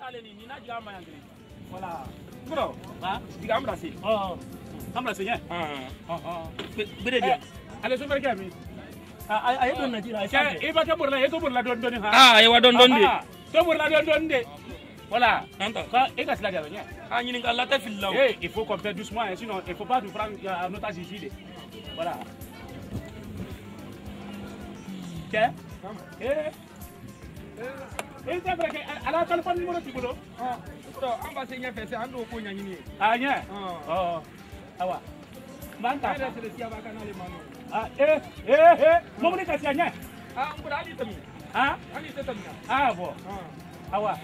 Allez, Nina, tu as voilà. Bro, hein? Tu vas embrasser. Oh, embrasser, hein? Allez, je vais faire ah, ayo don najira sai e ba ta burla e to burla don don ha ah e wa don don de to burla don don de voilà anta ka e ka slaga nya ah ni ngala ta fil law il faut qu'on fait doucement hein, sinon il faut pas nous prendre en otage ici de voilà que c'est vrai que ala téléphone numéro tu bodo ah to ambassade nya fait c'est ando ko nya ni ah nya oh awa manta c'est le sia ba kanale mano ah mau ni kasihannya ah udah ali temi ah ali temi ah bo awa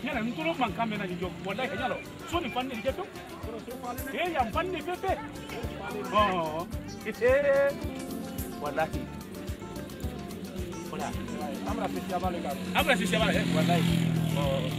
nyala nturo mankame na njo wallahi nyalo so ni fanni jeto yang fanni pepe oh wallahi wala amra sisi bale wallahi oh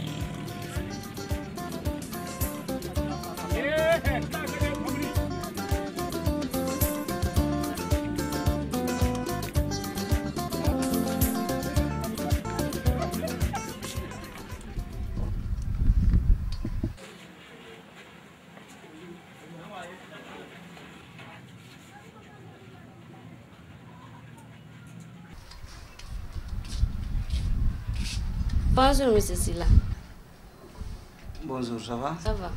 Bonjour, monsieur Silla. Bonjour, ça va? Ça va.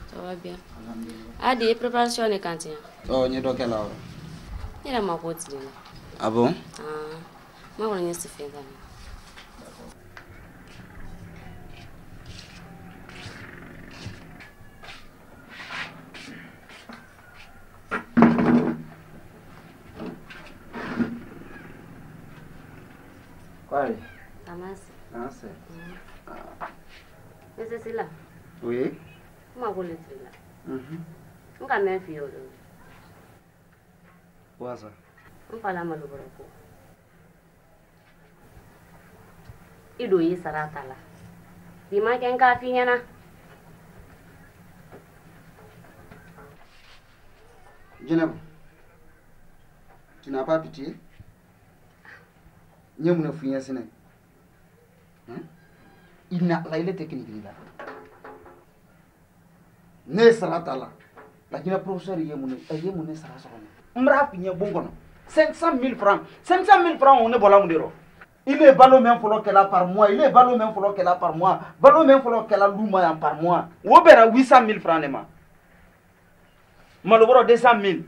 Ça va bien. Adi, préparation de cantine. Oh, ni do quelle heure? Ni la ma côté. Ah bon? Ah, moi on est fait ça. Quoi? Tamas. Ah, c'est. Monsieur Silla. Oui. Moi on est là. On va même faire. Quoi ça? On va la malheureusement. Il doit y sarata là. Il manque un café yana. Jenab, tu n'as pas pitié? N'y a pas de fouiller séné. Il n'a pas la technique là. Ne sarata là. La kina professeur yemune sara sokone. Mra pinya bongono. 500 000 francs. 500 000 francs on est bola mudero. Il est ballot même follow qu'elle a par mois. Il est ballot même follow qu'elle a par mois. Ballot même follow qu'elle a louma par mois. Ou bera 800 000 francs nema. Malobro 200 000.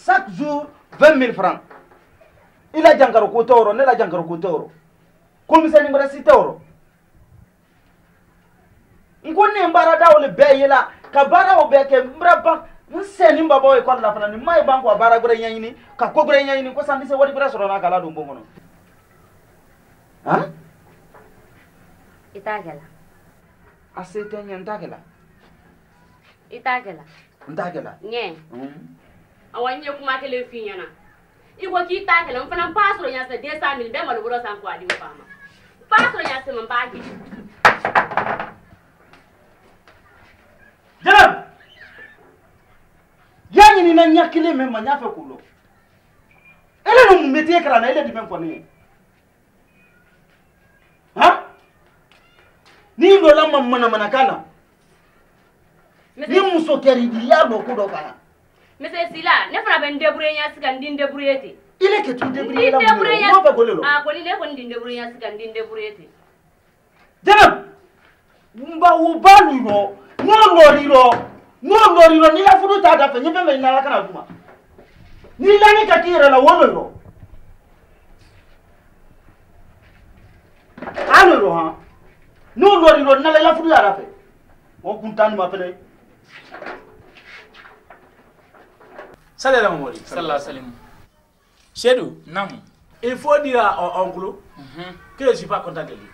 Chaque jour 20 000 francs. Il a jangaro kotoro, ne la jangaro kotoro. Commissaire numéro 6 euro. Ngone mbara dawo le beyela ka bara obeke mbraba nseni mbabo e kwala fana ni mai banko bara gure nyanyini ka ko gure nyanyini ko sandi se wadi bra soro na kala do mbongono ha Itagela asete nyantagela Itagela ndagela nye awanye kuma kele finyana iko ki Itagela mfana pasro nya se 200 000 be malubro san ko adi fama pasro nya se mbagi Jalan yani ni na nyakile memma nyafe kulo ele no mumeti ekra na ele di mempo ni ha ni ndo la mamma na kana ni muso keri di ya do ko do kana Monsieur Silla ne fana ben débrouiller nya sika ndin débrouiller te il est que tu débrouiller la mo fa golelo ah ko ni le ko ndin débrouiller nya sika ndin débrouiller te Jalan mba wo balu ro no loriro ni la fudu ta da fe nyepe me na la kana duma ni la ni ka tire la wono ro alo ro ha no loriro na la fudu da fe o kuntan ma pele Salam alaikum. Sallallahu alaihi wasallam. Chedou, Nam. il faut dire à Oncle que je suis pas content de lui.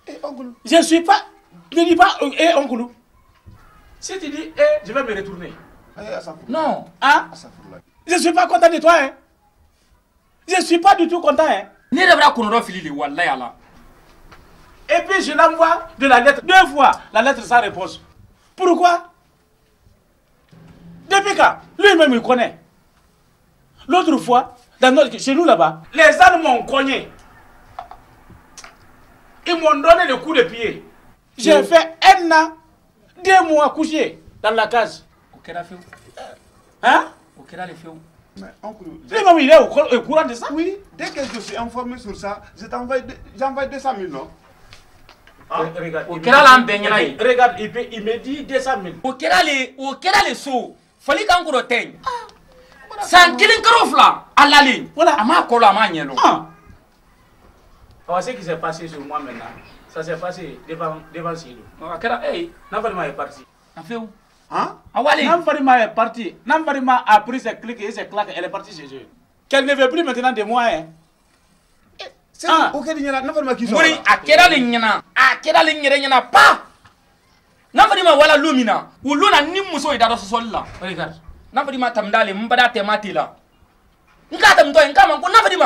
Eh, oncle. Je suis pas. Ne dis pas Oncle. Si tu dis je vais me retourner. Non. Hein? Je suis pas content de toi, hein? Je suis pas du tout content, hein? Ni devra qu'on fili wallahi ala. Et puis je l'envoie de la lettre 2 fois, la lettre sans réponse. Pourquoi? Depuis quand? Lui-même il connaît. L'autre fois, Chez nous là-bas, les ânes m'ont cogné. Ils m'ont donné le coup de pied. J'ai fait 1 an, 2 mois couché dans la case. Hein? Mais oncle, Il est au courant de ça? oui, dès que je suis informé sur ça, j'envoie 200 000, non? Regarde, Regarde, il me dit 200 000. au kɛra le so fali kan kɔrɔ tɛ san kelen karo fila a lalen Voilà. a m'a kɔlɔ a m'a ɲɛ lɔ Alors, ce qui s'est passé sur moi maintenant, ça s'est passé devant Sidou. a kɛra Nafarima est parti. a fewu Hein? a wale Nafarima est parti. Nafarima a pris ses clics et ses claques, elle est partie chez eux. Qu'elle ne veut plus maintenant de moi, hein. C'est ok, il y a n'a qui sont. mori a kɛra le ɲɛna a kɛra le ɲɛrɛ ɲɛna pa n'a fɔra i ma wala lu min na o lu na ni muso ye da dɔ sɔsɔli la regarde n'a fɔra i ma tamida le n bada tɛma te la n k'a tɛmɛtɔ ye n k'a ma ko n'a fɔra i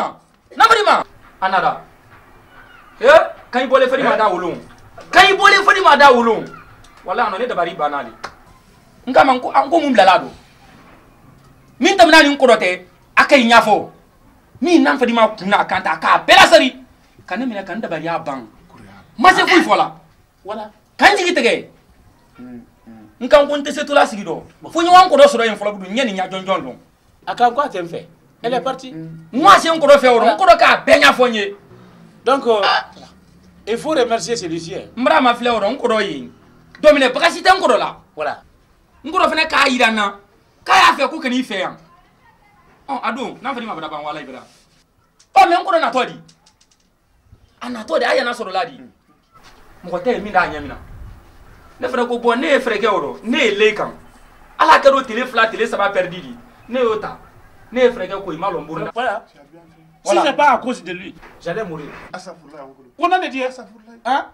ma a nada kan i bɔlen fɔli ma da wolon kan i bɔlen fɔli ma da wolon wala a nɔ ne dabari banna le n k'a ma n ko mun bilala don min tɛmɛna nin kɔrɔ tɛ a ka ɲi ɲɛfɔ min n'a fɔra i ma kunna a kan ta k'a bɛɛ lasari ka ne minɛ ka n dabari a ban ma se foyi fɔ la Voilà. ka n jigi tigɛ n kan ko n tɛ se tola sigi dɔ fo ɲɔgɔn kɔrɔ sɔrɔ yen fɔlɔ n ɲɛ nin ɲɛ jɔnjɔn dɔn A quand quoi t'es fait? Elle est partie. n ma se n kɔrɔ fɛ o n kɔrɔ k'a bɛɛ ɲɛfɔ n ye Donc, il faut remercier celui-ci. Hein. n bara ma filɛ o rɔ n kɔrɔ yen don minɛ bagasi tɛ n kɔrɔ la Voilà. n kɔrɔ fɛnɛ k'a yira n na k'a y'a fɛ ko ka n'i fɛ yan a don n'a fɔra i ma bada ban wala i bɛra mɛ n kɔrɔ natɔ di a natɔ de a yana sɔrɔ la di mɔgɔ tɛ yen min d'a ɲɛ mina ne fana ko bɔn ne ye fɛrɛkɛ o rɔ ne ye le kan ala kɛra o tile 2 tile 3 pɛridi di ne y'o ta ne ye fɛrɛkɛ ko i ma lɔn buru la Voilà. Voilà. Si c'est pas à cause de lui, j'allais mourir. Asafourla, oncle. On a dit, hein?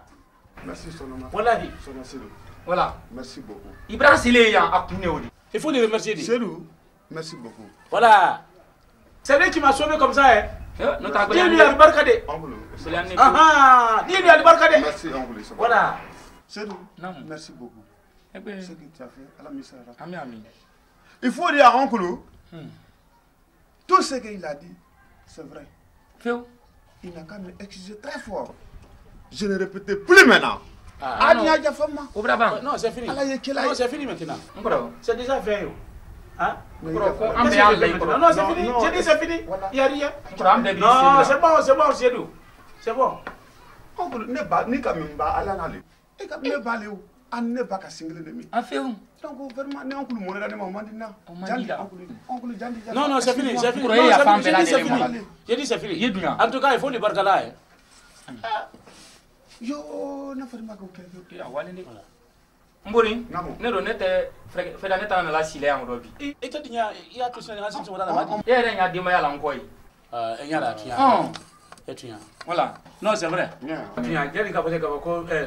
Merci, Sonoma. Voilà dit. Sonoma, voilà merci beaucoup. Ibrahima sile yan a kun ne o di Il faut les remercier. Dit. Chelou, merci beaucoup. Voilà. C'est lui qui m'a sauvé comme ça, hein? no ta Dis lui à barcade. Oncle. Ah, dis lui à barcade. Merci, oncle. Voilà. Chelou, Non. merci beaucoup. eh ben Ce que tu as fait, à la misère. ami ami Il faut dire à oncle, tout ce qu'il a dit, c'est vrai. few Il n'a qu'à me excuser très fort. Je ne répétais plus maintenant. Ah, non. o bra ban non, c'est fini. Allah y est qu'il a- Non, c'est fini maintenant. n kɔrɔ C'est déjà fait. Hein? Mais kɔrɔ ko il a- an bɛɛ y'an bɛɛ Non, kɔrɔ non, c'est Non, fini. non, J'ai dit c'est fini. voilà. Il n'y a rien. n kɔrɔ an bɛɛ b'i Non, sen c'est bon, c'est doux. C'est bon. Oncle, ne ba ni ka min ba ala n'ale. E ka ne ba le o. An ne ba ka single de mi. a few Donc vraiment ne oncle mo ne da ne ma mandi na. O mandi la. Oncle jandi. Non, non, c'est fini, c'est fini. Pour Non, eux, il y a c'est pas fini. un J'ai dit c'est bel fini. J'ai dit c'est fini. Il est bien. En tout cas, il faut le barcala. Hein. Yo, na fari ma ko ke. a wale de n bori Namo. ne don ne tɛ fɛda ne ta nana sile yan dɔ bi Et tu dis, il y a tout ça, il y a tout ça, il y a tout e yɛrɛ y'a denbaya la n kɔ ye ça. Il y a là, tu y as. Et tu y as. voilà Non, c'est vrai. Bien. Tu y as. J'ai dit qu'après, quand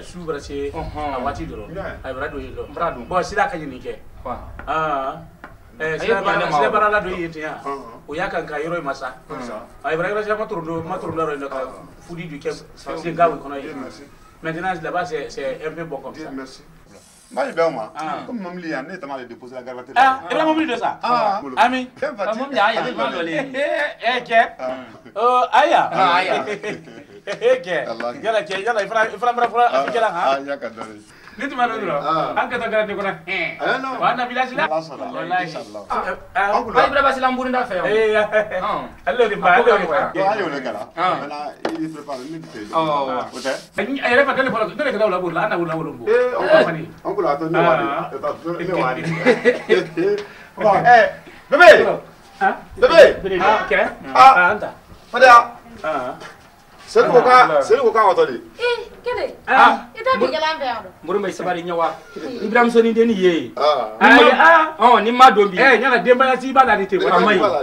s'ouvre, c'est la voiture de l'eau. Bien. Il va donner l'eau. n bara dun Bon, c'est là que je n'ai wa Ah. C'est Ayo, punya la nama. barra là de Yetia. Où il y a qu'un caillou et massa. Comme ça. Il va y avoir un tourneur de foudie du Cap. C'est un gars qu'on a eu. Bien, merci. Maintenant, là-bas, c'est un peu bon comme ça. Bien, merci. Moi, je vais moi. Ah. Comme maman lui a né, t'as mal déposé la garde. Ah, il a oublié de ça. Ah. Ami. Quel va moom yaa yɛrɛ ma lɔle Aya. Ah, aya. Allah. Yala, il fera Ah, il y a qu'à donner. Ni tu m'as dit là. Ah. En que tu as gardé quoi? Ah, non. On a village là. Allah sera. Wallahi. Inch'Allah. Ah, Oncle. a Ibrahima sila n buri da fɛ yan allora di Ah, ba, allora di poi, ba. Bon, allez, on est là. Ah. Maintenant, il prépare une petite. Oh. Ok. Ai refa tele polo, tele kada ula ana ula ulumbu. Eh, oncle, attends, ne wadi. Attends, ne wadi. Bon, bébé. Hein? Bébé. Ah, ok. Ah. Anta. Fadia. Ah. C'est le coca, entendu. Kede. Ah. Ita bi jalan fɛ yan dɔ. n bori ma i sabari ɲɛ wa Ibrahima sɔni den ni ye Ah. ni ma don bi Eh, nyala denbaya si ba la di te. Oui, Ama yi. voilà.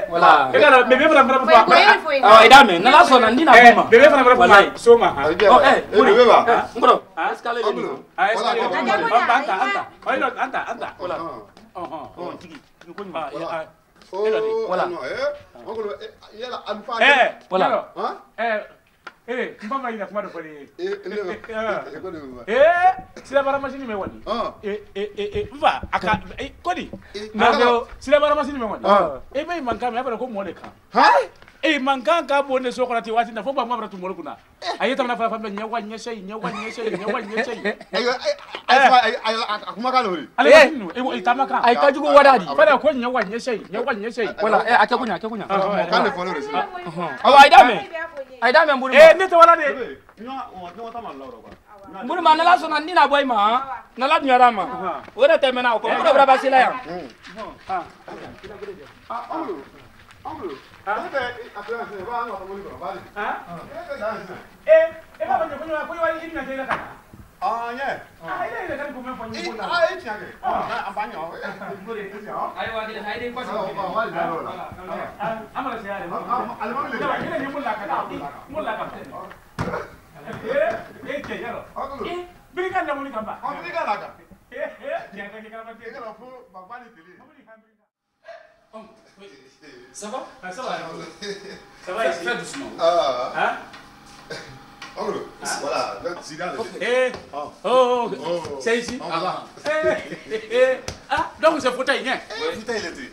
voilà E kana bebe fana fana Foi fa. foi foi. i da mɛn n'ala sɔnna n dina Eh, kuma bebe fana fana Wallahi. fa. Soma. Allez, bien. Mori bébé va. n kɔrɔ Ah. escale de nin Ah, est-ce Voilà, que voilà. Anta. Why not Anta? voilà Oh. tigi Ah, Voilà. Voilà. Oh, Voilà. non, oncle, il y a la alpha. Eh, voilà Hein? Eh, Eh, tu vas m'aider comment de parler. Si la barre machine me wani. Va, aka kodi. Si la barre machine me wani. Ben manka me abara ko mo de kan. Manka ka bonne so ko ti wati na fo ba mabra tu mo kuna. Ayeta na fa fa nyawa nyeshe. Akuma ka lori. Ale no, itamaka. Ai ka jugo wadadi. Fara ko nyawa nyeshe. Wala akakunya. Kan de follow resi. Awa ai dame mburu. Ne to wala de. Mburu ma nala sona ndina boy ma. Nala nyara ma. Wora temena ko. Mburu bra basila ya. Ça va? Ça va. Ça va ici. Fais doucement. Hein? Voilà, Zidane. C'est ici. Donc c'est fauteuil, hein? Fauteuil l'été.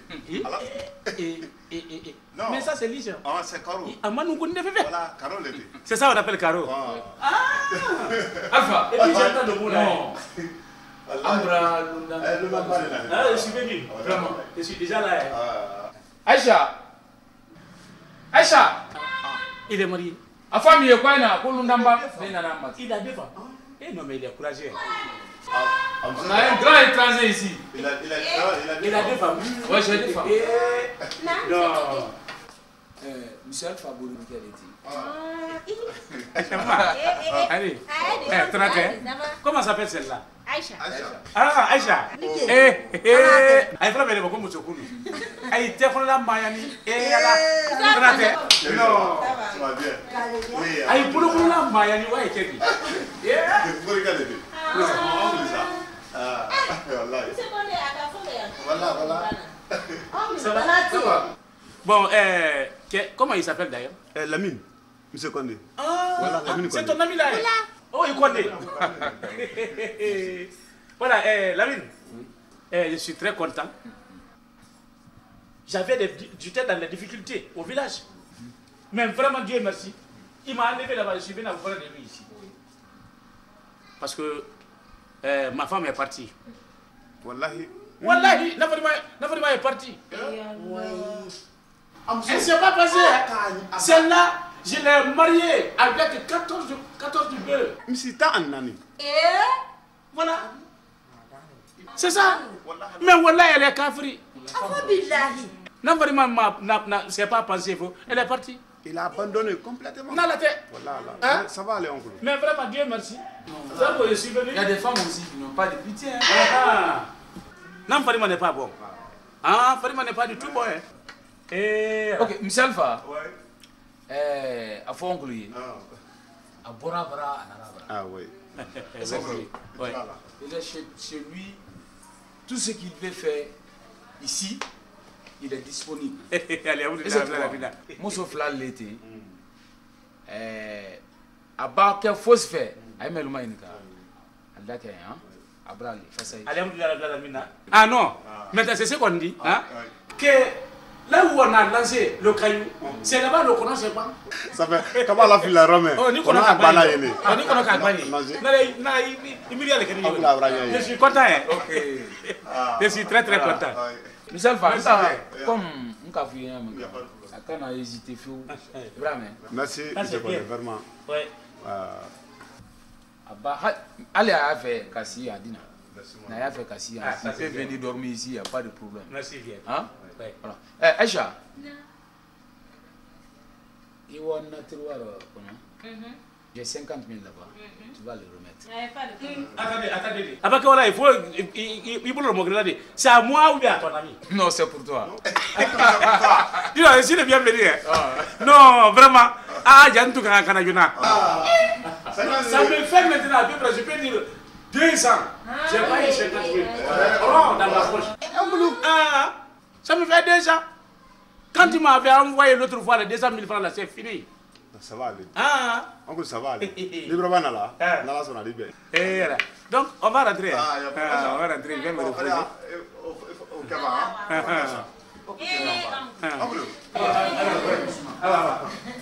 Non. Mais ça c'est lit. Ah, c'est carreau. Voilà, carreau l'été. C'est ça on appelle carreau. Alpha. Et puis j'entends le mot là. Ambra Lunda. Je suis venu. Vraiment. Je suis déjà là. Aïcha. Il est marié. A femme est quoi na ko Lundamba? Il a deux femmes. Eh non mais il est courageux. On a un grand étranger ici. Il a deux femmes. Ouais, j'ai deux femmes. Non. Monsieur Alpha Boulou qui Allez. Comment s'appelle celle-là? Aïcha. Ah, Aïcha. Aïe, frère, mais beaucoup de choses. Aïe, t'es qu'on l'a mayani. Non. Ça va bien. Aïe, pour le l'a mayani, ouais, qu'est-ce que Vous regardez. Voilà. Ça va. Bon, comment il s'appelle d'ailleurs? Lamine. Monsieur Condé. C'est ton ami là. Oh, il connaît. Voilà, Lamine. Je suis très content. J'étais dans les difficultés au village. Mais vraiment, Dieu merci. Il m'a enlevé là-bas. Je suis venu à vous parler de lui ici. Parce que ma femme est partie. Wallahi. Nafadima est partie. Elle ne s'est pas passée. Celle-là, je l'ai mariée avec 14 bœufs. Monsieur Ta'anani. Voilà. C'est ça. Mais voilà, elle est kafri. Nafadima ne s'est pas passée. Elle est partie. Il a abandonné complètement. Dans la tête. Voilà. Ça va aller, oncle. Mais vraiment, Dieu merci. Ça, je suis venu. Il y a des femmes aussi qui n'ont pas de pitié. Non, Farima n'est pas bon. Ah, Farima n'est pas du tout bon. Ok, Monsieur Alpha. Ouais. A fond oncle. A Bora Bra Anarabra. Ah oui. Ouais. Il est chez lui. Tout ce qu'il veut faire ici, il est disponible. Allez, Et c'est pourquoi, moi, sauf là, l'été, à bas qu'un fausse fait, à me le maïnika. Ah non, mais c'est ce qu'on dit. Hein? Que là où on a lancé le caillou, c'est là-bas qu'on ne sait pas. Ça fait comment la file Romain? On a pas je suis content. Je suis très très content. Monsieur Alpha, comme on a vu, on a hésité. Vraiment. Merci, vraiment. Oui. Allez à faire Kassi à Dina. N'a fait Kassi. Il peut venir dormir ici, il n'y a pas de problème. Merci bien. Hein? Voilà. Aïcha. Il y a un tiroir. J'ai 50 000 là-bas. Tu vas le remettre. Attendez. Après que voilà, il faut le montrer. C'est à moi ou bien à ton ami? Non, c'est pour toi. Dis-le, si le bienvenu. Non, vraiment. Ah, il y a un truc à Kanayuna. Ça me fait maintenant à peu près, je peux dire 200. J'ai pas eu 50 000. Dans ma poche. Ça me fait 200. Quand tu m'avais envoyé l'autre fois les 200 000 francs là, c'est fini. Ça va aller. Ah. Oncle, ça va aller. Libre bana là. Là, on a libéré. Et là. Donc, on va rentrer. Ah, il y a pas on va rentrer. Viens me reposer. Au cabas. Oncle.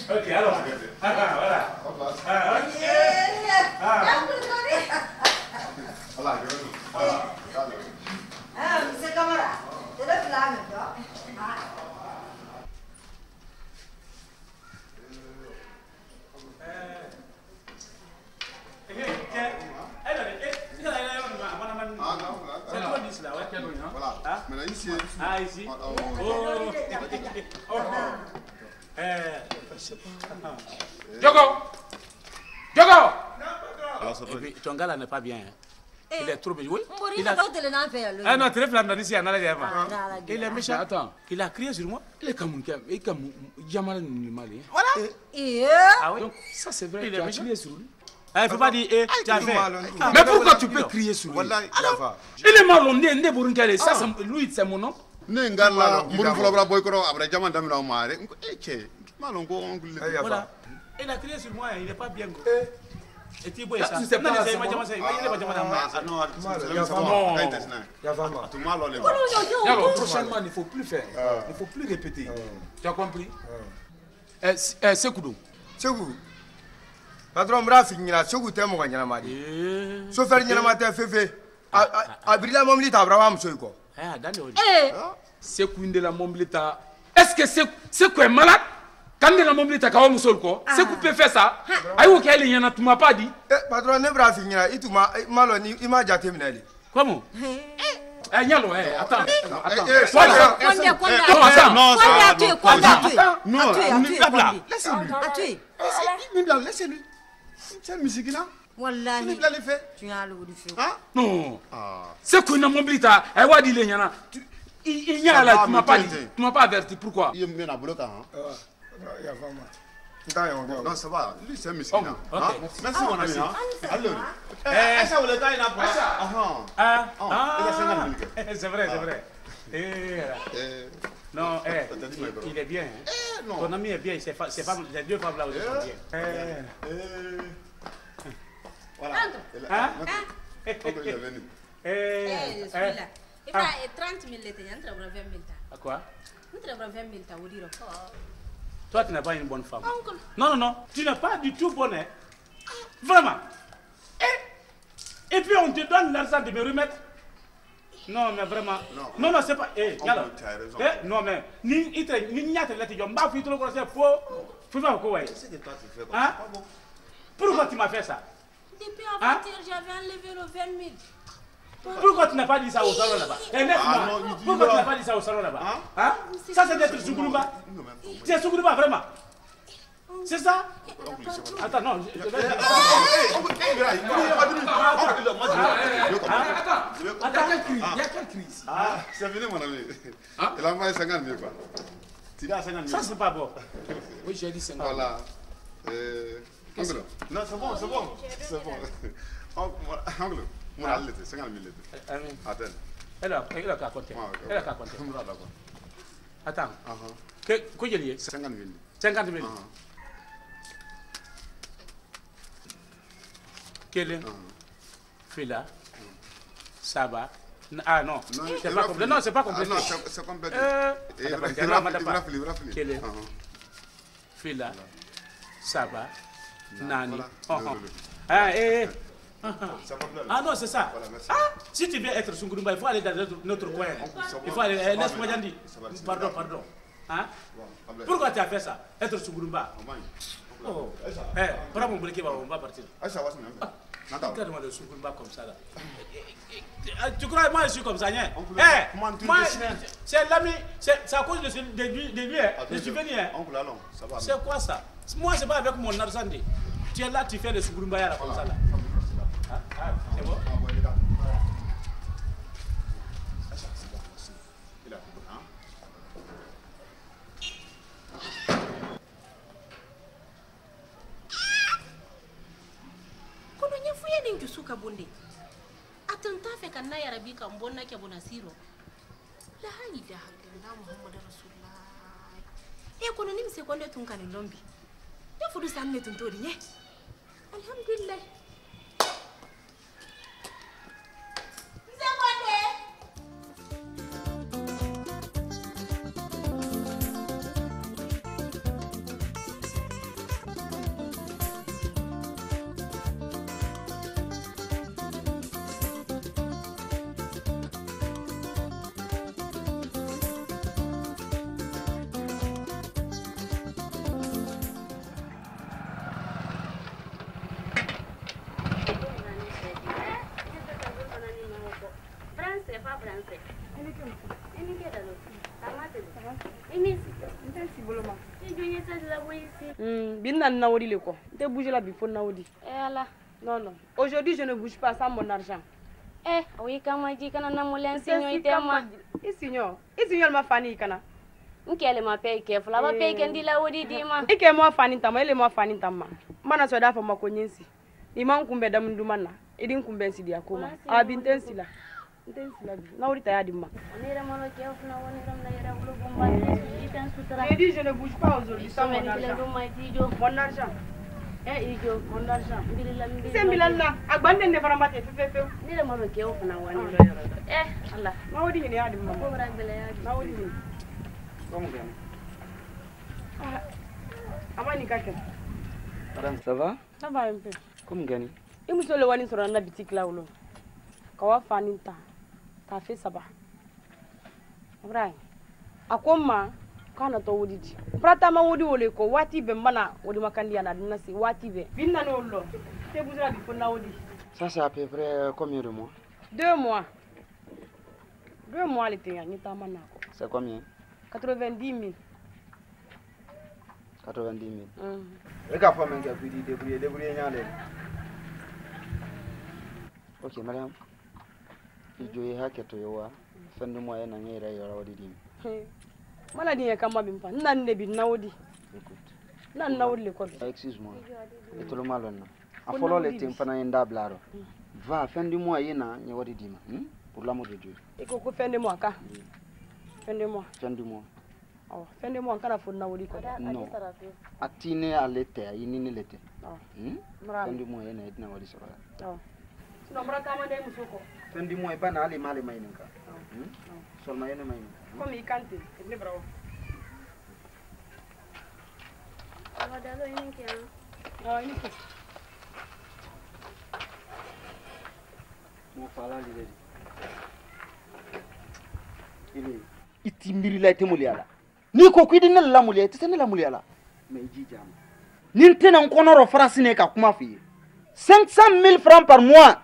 Ok, alors. Voilà. Monsieur Camara, c'est le flamme, toi. Voilà. Maintenant ici. Ah, ici. Diogo! Diogo! Et puis, ton gars là n'est pas bien. Il est trop méchant. Oui. Il a d'autres les Ah non, très flamme ici, on a les Il est méchant. Attends. Il a crié sur moi. Il est comme Yamal Mali. Voilà. Ah oui. Donc, ça c'est vrai. Il Tu est as méchant. crié sur lui. Il ne faut pas dire, tu as fait. Mais pourquoi tu peux crier sur lui? Il est malhonnête, ça, lui, c'est mon nom. Nengala, Mourou Flabra Boykoro, après Diamant Damina Omare. Malon go oncle. Voilà. Il a crié sur moi, il n'est pas bien. Et tu vois ça. Tu sais pas. Alors, prochainement, il ne faut plus faire. Il ne faut plus répéter. Tu as compris? C'est Koudou. Segu. Patron bra fignira segu te mo ganyana madi. So fer nyana mate fefe. Abrila momli ta bra so ko. C'est Koundé la Momblita. Est-ce que c'est quoi malade? Quand de la Momblita ka musol ko, c'est qu'on peut faire ça. Ayo kele yana tu m'as pas dit. Patron ne bra fignira ituma malo ni ima jate minali. Comment? Nyalo, attends. Laissez-lui. C'est une musique là. Wallahi. Tu l'as fait. Tu as le du feu. Non. C'est qu'on a Momblita. Ayo dit les yana. Il y a là, tu m'as pas dit. Tu m'as pas averti. Pourquoi? Il me bloqué. Non, ça va. Lui, c'est un musique là. Merci, mon ami. Alors. Ça, vous le gars, il a pas. C'est vrai, c'est vrai. Non, il est bien. Ton ami est bien, les deux femmes là aussi sont bien. Voilà. Je suis là. Il va 30 000 lettres, il y a 20 000 À quoi? Il y a 20 000 lettres. Toi, tu n'es pas une bonne femme. Non, non, tu n'es pas du tout bonne. Vraiment. Et puis on te donne l'argent de me remettre. Non, mais vraiment. Non, non, c'est pas. Non, mais. Ni n'y a pas de l'homme. Pourquoi tu m'as fait ça? Depuis avant-hier, j'avais enlevé le 20 000. Pourquoi tu n'as pas dit ça au salon là-bas? Pourquoi tu n'as pas dit ça au salon là-bas? Ça, c'est d'être Sougoulouba. C'est Sougoulouba, vraiment. C'est ça? Attends, non. Attends, il y a quel cri ici? C'est venu, mon ami. Il a envoyé 50 000 quoi. Ça, c'est pas bon. Oui, j'ai dit 50 000. Voilà. Non, c'est bon, c'est bon. C'est bon. Angle. Mon allée, 50 000 lettres. Attends. Elle a qu'à compter. Elle a qu'à compter. Attends. Quoi j'ai lié? 50 000. 50 000. Quel est? Fila. Ça va. Ah non. C'est pas complet. Non, c'est pas complet. Non, c'est complet. Quel est? Fila. Ça va. Nani. Ah non, c'est ça. Si tu veux être Sougoulouba, il faut aller dans notre coin. Il faut aller. Laisse-moi dire. Pardon. Pourquoi tu as fait ça? Être Sougoulouba. Oh. Prends mon briquet, on va partir. Regarde-moi le Sougoulouba comme ça là. Tu crois que moi je suis comme ça, hein? Moi, c'est l'ami, c'est à cause de lui, je suis venu. C'est quoi ça? Moi, c'est pas avec mon argent. Tu es là, tu fais le Sougoulouba comme ça là. C'est bon? Suka bonde atanta fe kan na yarabi kan bonna ke bonasiro la ilaha illallah muhammadu rasulullah e kono nim se konde tun kan lombi e fudu sanne tun to dinye alhamdulillah Aujourd'hui, je ne bouge pas sans mon argent. Eh, oui, quand on dit qu'on a un moulin, signor, ma famille, kana. Nkele ma pay ke fula ba pay ke ndila wodi di ma. Ike mo fani tama, ele mo fani tama. Mana so da fa makonyensi. Iman kumbe da mndumana. Idin kumbe si dia koma. Abintensila. Intensila. Na wori tayadi ma. Onira mono ke funa woni ram na yera bulo bomba. Itan sutra. Je dis je ne bouge pas aujourd'hui sans mon argent. Mon argent. Eh, ijo, mon argent. C'est milalla. Agbande ne fara mate fefe. Nira mono ke funa woni. Eh, Allah. Na wodi ni yadi ma. Ko bra bele yadi. Na wodi ni. Comment gagner? Amani kake. Madame, ça va? Ça va un peu. Comment gagner? Et monsieur le wani sur la boutique là où kawa faninta. Ta fait ça va. Vrai. Akoma kana to wodidi. Prata ma wodi wole ko wati be mana wodi makandi ana dinna si wati be. Binna no lo. Te bouzra bi fona wodi. Ça c'est à peu près combien de mois? 2 mois. 2 mois les tenga ni ta mana ko. C'est combien? 90 000. 90 000. Regarde, faut même débrouiller. Ok, madame. Il doit y avoir quelque chose. Fin de mois, il y a un peu maladie est comme bimpa. Nan ne bi naudi. Nan naudi le code. Excuse-moi. Et tout le mal on a. Follow les temps pendant un dablaro. Va fin du mois, il y a un peu pour l'amour de Dieu. Et qu'on fin de mois ka. Fin de mois. Fin du mois. Oh, fin de mois encore faut naudi ko. Non. Atine à l'été, il n'y l'été. Fin du mois, il y a un peu de oh. Sinon bra kamande musoko. Fin du mois, pas aller mal mais nka. Seulement il y a comme il cante, ne bravo. On va d'aller une qui ah, une qui. Mon fala il itimbiri la temuliala. Ni ko kwidi ne la mulia, tete ne la muliala. Mais jijam. Ni tena nkonoro farasine ka kuma fi. 500 000 francs par mois.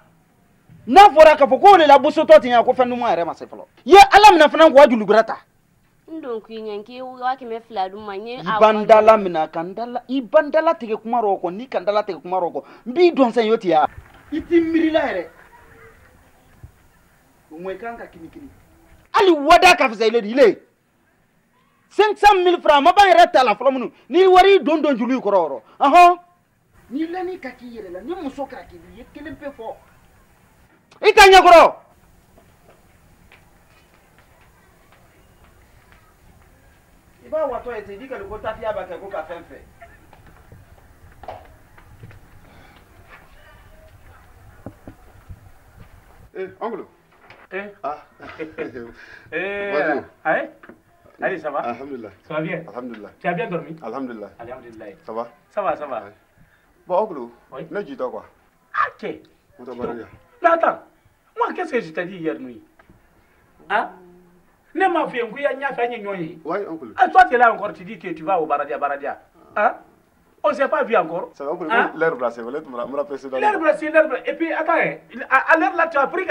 Na fora ka foko le la buso to tinya ko fendu mo are ma se folo ye alam na fana ko wajulu grata ndo ku nyanki wa ki me fladu manye ibandala mina kandala ibandala tege kuma roko ni kandala tege kuma roko mbi don sen yoti ya itimiri la ere umwe kanka kinikini ali wada ka fisa ile 500 000 francs ma ba reta la folo munu ni wari don julu ko roro aha ni lani ka ki yere la ni muso ka ki ye kelen pe fo itanya koro iba wato ete dika ko tafia ba ke ko ka fenfe oncle ah bonjour allez ça va alhamdulillah ça va bien alhamdulillah tu as bien dormi alhamdulillah ça va ça va bon oncle ne dis quoi ok mais attends, moi qu'est-ce que je t'ai dit hier nuit? Hein? Ne m'a fait un coup, il n'y a pas de nuit. Oui, oncle. Ah, toi tu es là encore, tu dis que tu vas au Baradia. Hein? On ne s'est pas vu encore. Ça va, oncle, l'herbe là, c'est vrai, tu me rappelles ça. L'herbe là, c'est l'herbe. Et puis, attends, à l'herbe là, tu as pris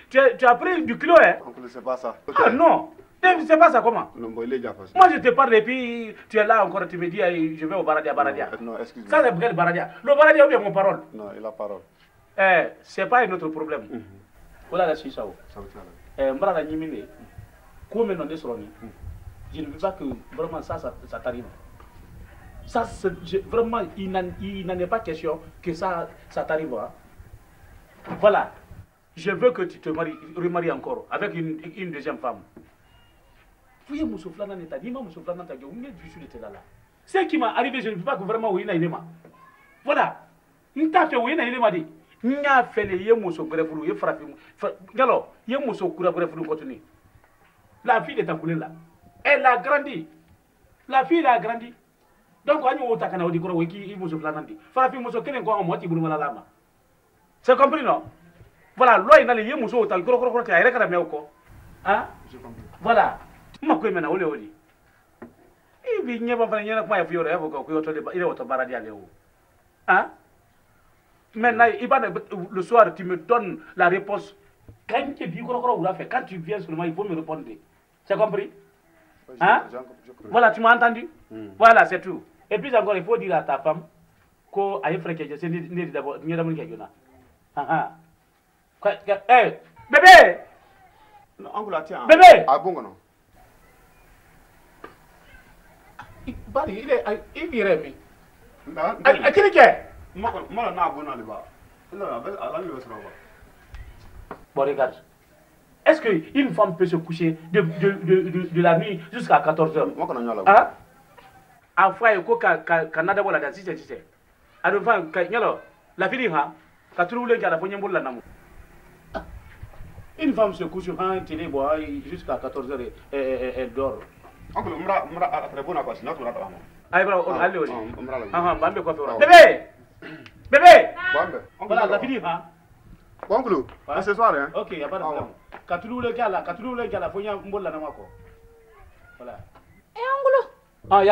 tu as pris du kilo, hein? Oncle, c'est pas ça. Ah non, c'est pas ça comment? Non, bon, il est déjà passé. Moi je te parle et puis tu es là encore, tu me dis, je vais au Baradia. Non, excuse-moi. Ça c'est quel Baradia? Le Baradia ou bien mon parole? Non, il a parole. C'est pas un autre problème. Voilà la suite. M'brala Nimine, comme on est sur je ne veux pas que vraiment ça t'arrive. Ça, vraiment, il n'en est pas question que ça t'arrive. Hein. Voilà. Je veux que tu te remaries encore avec une deuxième femme. Ce qui m'a arrivé, je ne veux pas que vraiment oui, naïma. Voilà. Nous t'as fait oui, naïma dit. Nous a fait les yémousso greffou, yé frappé. Galo, yémousso coura greffou continue. La fille est encoulée là. Elle a grandi. La fille a grandi. Donc, on y a un peu de temps qui mousso flanandi. Frappé mousso kenen ko mo ti bulu mala lama. C'est compris non? Voilà, loi il a les yémousso tal gros qui a réclamé mais ko. Hein? J'ai compris. Voilà. Ma ko mena ole oli. Ibi nyeba fana nyana kuma ya fiore yako ko yoto ile auto baradi ale o. Hein? Maintenant, le soir, tu me donnes la réponse. Quand tu vis, quand tu viens seulement, il faut me répondre. Tu as compris? Hein? Voilà, tu m'as entendu? Voilà, c'est tout. Et puis encore, il faut dire à ta femme qu'elle a fait quelque chose d'abord. Hé, bébé! Bébé! Ah bon, non? Il est mis. Qui est? Moi, n'a bon là-bas. Bon, regarde. Est-ce qu'une femme peut se coucher de la nuit jusqu'à 14h? Hein? Afin que Canada voilà dans 6 la fille quand tu roules la une femme se couche en télé jusqu'à 14h et elle dort. Bébé! Bébé! Voilà, la fille Oncle, ce soir, hein? Ok, il n'y a pas de problème. Quand tu roules le gars là, faut y avoir un bon là. Voilà. Et oncle? Ah, il y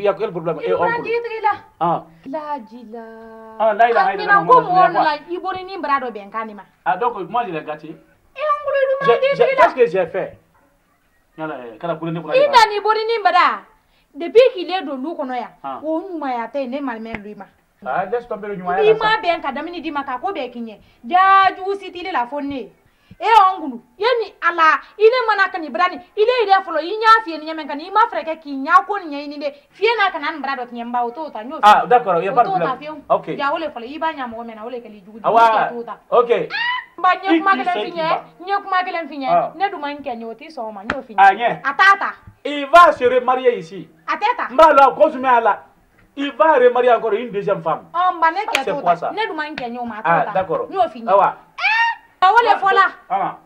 a quel problème? Et oncle? Ah. Là, dis là. Ah, là, il a il ah, donc, moi, je l'ai gâté. Et oncle, qu'est-ce que j'ai fait? Il depuis qu'il est de l'eau, on m'a été né malmène lui. Ah, laisse tomber le nuage. Il m'a bien qu'Adamini dit ma caco béquigne. Dieu, si il est la faune. Et Angulu, Yeni Allah, il est manakani brani, il est là pour le Inya, Fienyamakani, ma frère qui n'y a qu'on y a une Fiena can brado qui n'aime pas autant. Ah, d'accord, il n'y a pas de problème. Ok. Il y a pour l'Ibanya woman, I will let you. Ok. But you make a finia, you make a finia, never mind can you teach or man, you finish. Atata. Il va se remarier ici. Atata. Mala, consumer Allah. Il va remarier encore une deuxième femme. Oh, Manek, c'est quoi ça? Never mind can you make. Ah, d'accord. You finish. Wole fola.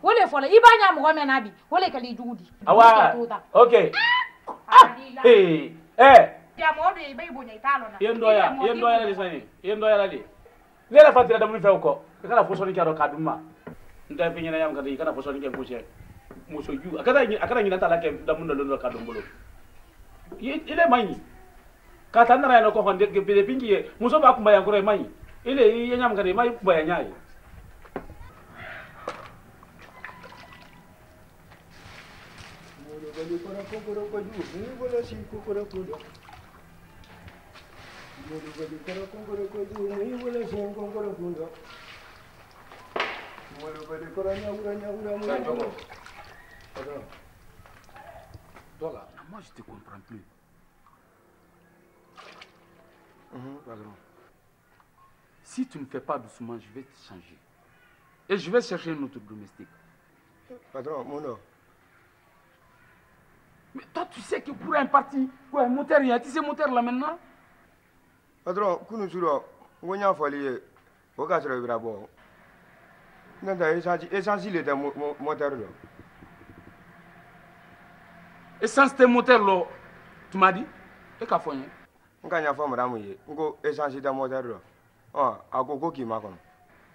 Wole fola. Ibanya mwome nabi. Wole kali judi. Awa. Okay. Eh. Ya mwode ibe ibunya italo na. Yendo ya lisani. Yendo ya lali. Lela fatira damu fe uko. Kana fosoni karo kaduma. Nda pinyana yam kadi kana fosoni ke kushe. Muso ju. Akada nyina tala ke damu ndo kadombolo. Ile manyi. Kata ndara no ko honde ke pede pingi muso ba kumba yankore manyi. Ile yenyam kadi mai kumba yanyai. Moi je te comprends plus. Si tu ne fais pas doucement, je vais te changer. Et je vais chercher un autre domestique. Patron, mon nom. Mais toi, tu sais que pour un parti, pour un moteur, il y a ces moteurs là maintenant. Patron, nous sommes on y a fallu au cas de l'Ibrabo. Non, essentiel est un moteur là. Essence de moteur là, tu m'as dit? Et qu'à faire? On gagne à faire madame, on essentiel d'un moteur là. Ah, à Gogo qui m'a connu.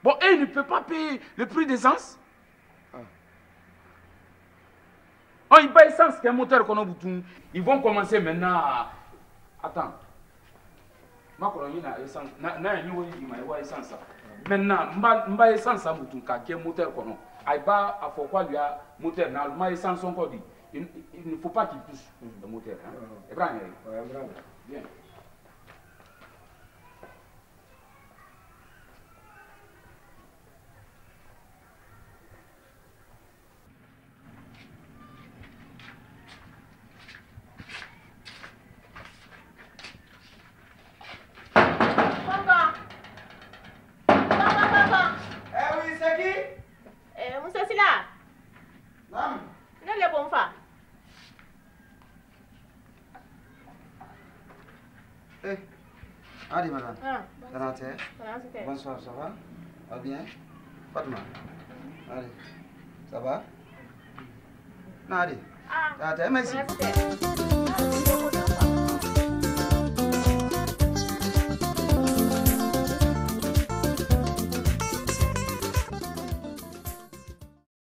Bon, et il ne peut pas payer le prix d'essence? Oh, il paye essence qu'un moteur qu'on a bouton. Ils vont commencer maintenant à... Attends. Essence. Essence. Maintenant, m'a essence à bouton car quel moteur qu'on a. Il va à pourquoi lui a moteur. Normalement, essence encore dit. Il ne faut pas qu'il touche le moteur. Bien. Adi, madame. Renate. Bonsoir, ça va? Va bien? Fatma. Allez. Ça va? Nadi. Renate, merci.